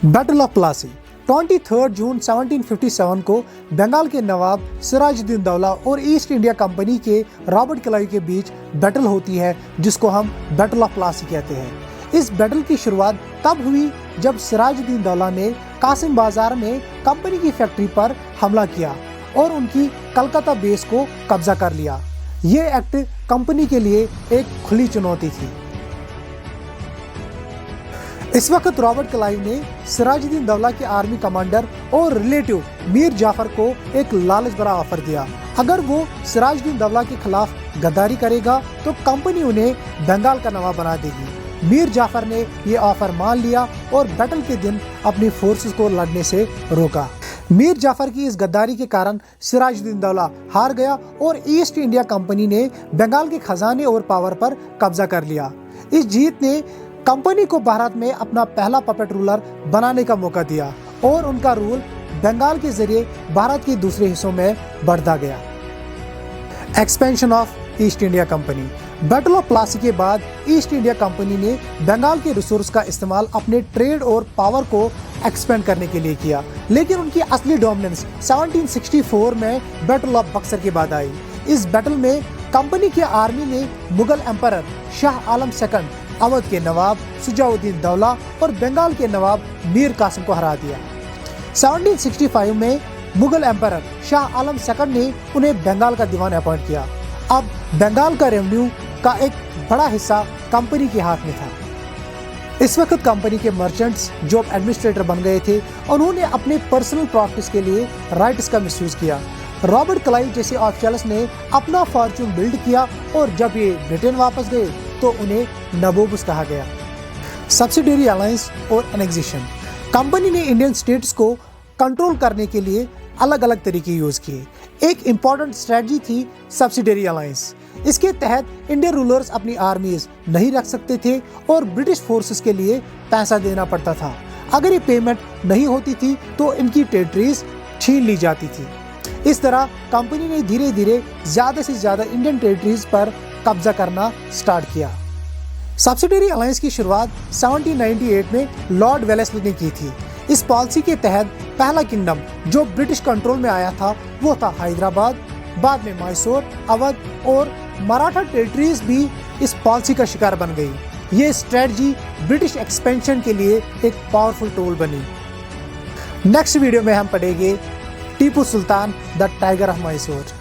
Battle of Plassey 23 जून 1757 को बंगाल के नवाब सिराजुद्दौला और ईस्ट इंडिया कंपनी के रॉबर्ट क्लाइव के बीच बैटल होती है, जिसको हम बैटल ऑफ प्लासी कहते हैं। इस बैटल की शुरुआत तब हुई जब सिराजुद्दौला ने कासिम बाजार में कंपनी की फैक्ट्री पर हमला किया और उनकी कलकत्ता बेस को कब्जा कर लिया। ये एक्ट कंपनी के लिए एक खुली चुनौती थी। इस वक्त रॉबर्ट क्लाइव ने सिराजुद्दौला के आर्मी कमांडर और रिलेटिव मीर जाफर को एक लालच भरा ऑफर दिया। अगर वो सिराजुद्दौला के खिलाफ गद्दारी करेगा तो कंपनी उन्हें बंगाल का नवाब बना देगी। मीर जाफर ने ये ऑफर मान लिया और बैटल के दिन अपनी फोर्सेस को लड़ने से रोका। मीर जाफर की इस गद्दारी के कारण सिराजुद्दौला हार गया और ईस्ट इंडिया कंपनी ने बंगाल के खजाने और पावर पर कब्जा कर लिया। इस जीत ने कंपनी को भारत में अपना पहला पपेट रूलर बनाने का मौका दिया और उनका रूल बंगाल के जरिए भारत के दूसरे हिस्सों में बढ़ता गया। Expansion of east India company. Battle of Plassey के बाद ईस्ट इंडिया कंपनी ने बंगाल के रिसोर्स का इस्तेमाल अपने ट्रेड और पावर को एक्सपेंड करने के लिए किया, लेकिन उनकी असली डोमिनेंस 1764 में बैटल ऑफ बक्सर के बाद आई। इस बैटल में कंपनी की आर्मी ने मुगल एम्परर शाह आलम II, अवध के नवाब शुजाउद्दीन दौला और बंगाल के नवाब मीर कासिम को हरा दिया। 1765 में मुगल एम्परर शाह आलम II ने उन्हें बंगाल का दीवान अपॉइंट किया। अब बंगाल का रेवेन्यू का एक बड़ा हिस्सा कंपनी के हाथ में था। इस वक्त कंपनी के मर्चेंट्स जो एडमिनिस्ट्रेटर बन गए थे, उन्होंने अपने पर्सनल प्रॉफिट्स के लिए राइट्स का मिसयूज किया। रॉबर्ट क्लाइव जैसे ऑफिशियल्स ने अपना फॉर्चून बिल्ड किया और जब ये ब्रिटेन वापस गए तो उन्हें नबोबस कहा गया। सब्सिडियरी अलायंस और एनेक्सेशन। कंपनी ने इंडियन स्टेट्स को कंट्रोल करने के लिए अलग अलग तरीके यूज किए। एक इम्पॉर्टेंट स्ट्रेटजी थी सब्सिडियरी अलायंस। इसके तहत इंडियन रूलर्स अपनी आर्मीज नहीं रख सकते थे और ब्रिटिश फोर्सेस के लिए पैसा देना पड़ता था। अगर ये पेमेंट नहीं होती थी तो इनकी टेरिटरीज छीन ली जाती थी। इस तरह कंपनी ने धीरे धीरे ज्यादा से ज्यादा इंडियन टेरिटरीज पर कब्जा करना स्टार्ट किया। सब्सिडियरी अलायंस की शुरुआत 1798 में लॉर्ड वेलेस्ली ने की थी। इस पॉलिसी के तहत पहला किंगडम जो ब्रिटिश कंट्रोल में आया था वो था हैदराबाद, बाद में मैसूर, अवध और मराठा टेरिटरीज भी इस पॉलिसी का शिकार बन गई। ये स्ट्रेटजी ब्रिटिश एक्सपेंशन के लिए एक पावरफुल टूल बनी। नेक्स्ट वीडियो में हम पढ़ेंगे Tipu Sultan the tiger of Mysore.